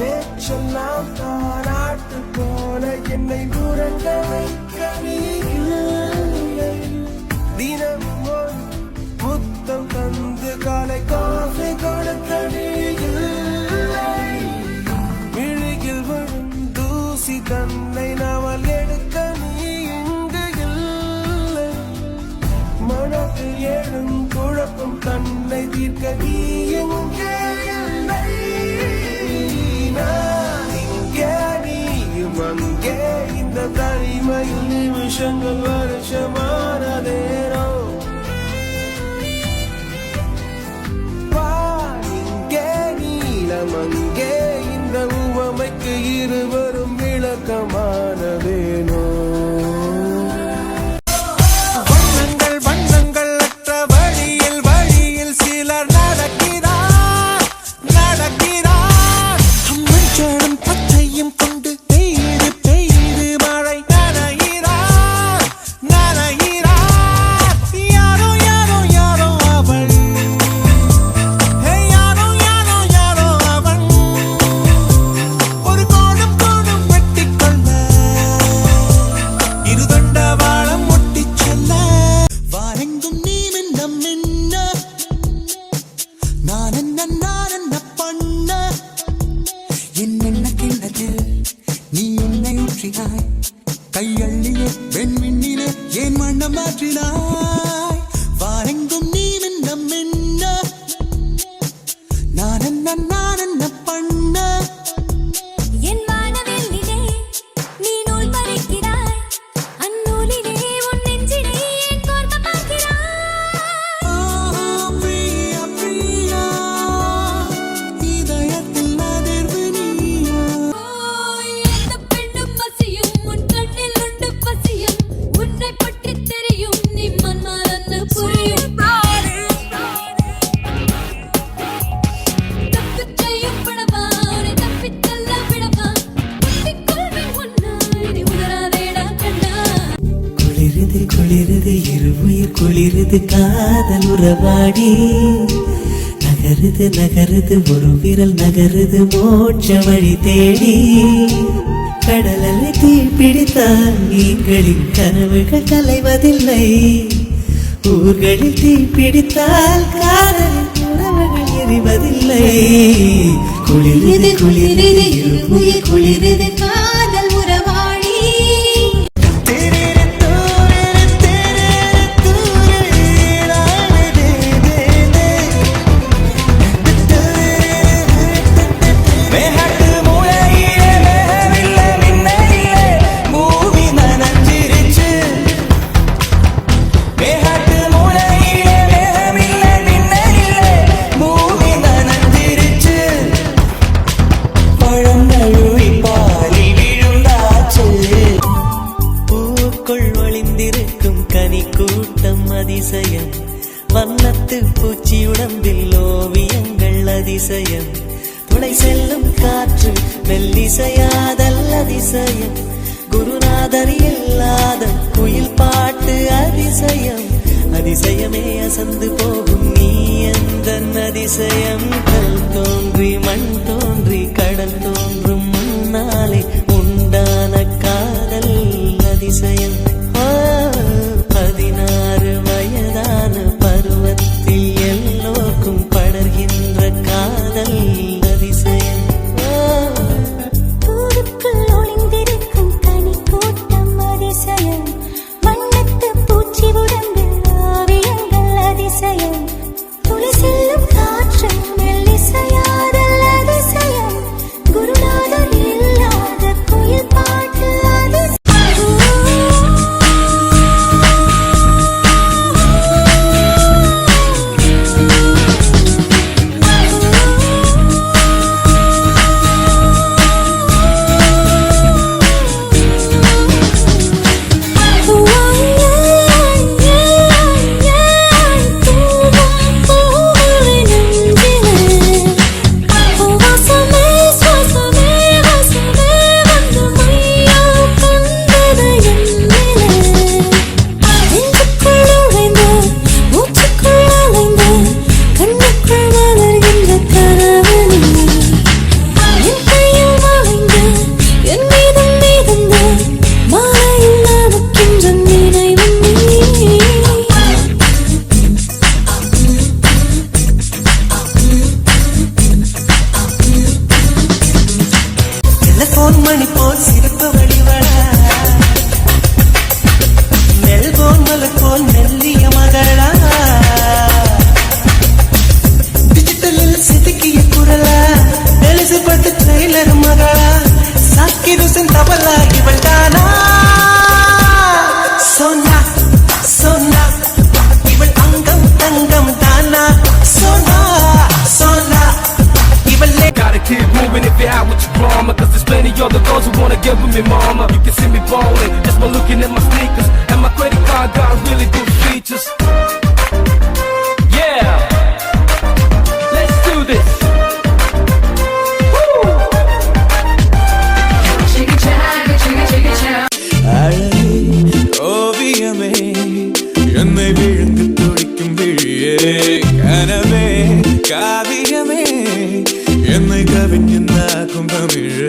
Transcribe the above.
பேச்செல்லாம் தாராட்டு போல என்னை உறங்க வைக்க நீ இல்லை. தினமும் ஒரு முத்தம் தந்து காலை காஃபி கொடுக்க நீ இல்லை. விழியில் வரும் தூசி தன்னை நாவல் எடுக்க நீ இங்கு இல்லை. மனதில் ஏழும் குழப்பம் தன்னை தீர்க்க நீ எங்கே இல்லை. நான் இங்கே நீயும் அங்கே இந்த தனிமையில் நிமிஷங்கள் வருஷமானதேனோ. இங்கே நீளம் அங்கே இந்த உவமைக்கு இருவரும் விளக்கமானதேனோ. கையள்ளியே வெண்மின்னிலே ஏன் வண்ணம் மாற்றினாய்? வாரெங்கும் நீ மின்னம் மின்ன நான் என்ன பண்ண? என் வானவெல்லிலே நீ நூல் பறிக்கிறாய், அந்நூலிலே உன் நெஞ்சிலே ஏன் கோர்க்க பார்க்கிறாய்? பிரியா பிரியா இதயத்தில் அதிர்வு நீயா. எந்த பெண்ணும் பசியும் உன் கண்ணில் உண்டு பசியும், உன்னை பற்றி தெரியும் நீ மன்மதன்னு புரியும். தப்பிச் செய்யும் படவா உன்னை தப்பிச் செல்ல விடவா, முட்டிக் கொள்வேன் உன்னை நீ உணராதேடா கண்ணா. குளிருது குளிருது இருவுயிர் குளிருது காதல் உறவாடி. நகருது நகருது ஒரு விரல் நகருது மோட்ச வழி தேடி. கடலலை தீ பிடித்தால் நீங்களின் கனவுகள் கலைவதில்லை. ஊர்களில் தீ பிடித்தால் காதலின் உறவுகள் எரிவதில்லை. குளிருது குளிருது இருவுயிர் குளிருது காதல் உறவாடி. அதிசயம் வண்ணத்து பூச்சி உடம்பில் ஓவியங்கள் அதிசயம். துளை செல்லும் காற்று மெல்லிசையாதல் அதிசயம். குருநாதர் இல்லாத குயில் பாட்டு அதிசயம். அதிசயமே அசந்து போகும் நீ எந்த அதிசயம். கல் தோன்றி மண் தோன்றி கடல் தோன்றும் முன்னாலே உண்டான காதல் அதிசயம். 16 வயதான பருவத்தில் எல்லோருக்கும் படர்கின்ற காதல் அதிசயம். பூவுக்குள் ஒளிந்திருக்கும் கனிக்கூட்டம் அதிசயம். வண்ணத்து பூச்சி உடம்பில் ஓவியங்கள் அதிசயம். துளி செல்லும் காற்று மெல்லிசையாதல் அதிசயம். பொன்மணி போல் சிறப்பு வடிவடா மெல்போன் மலர் போல் மெல்லிய மகளா டிஜிட்டலில் செதுக்கிய குரலா எலிசபெத் ட்ரெய்லர் மகளா சாக்கிர் ஹுசேன் தபலா இவள் தானா சோனா சோனா இவள் அங்கம் தங்கம் தானா சோனா சோனா இவள் Gotta keep moving if you're out with your drama, cause there's plenty other girls who wanna get with me, mama. You can see me ballin' just by looking at my sneakers, and my credit card got really good features. Yeah, let's do this. Woo! Shake it, shake it, அழகே ஓவியமே என்னை விழுந்து துடிக்கும் விழியே கனவே காவியமே என்னை கவிஞனாக்கும் தமிழே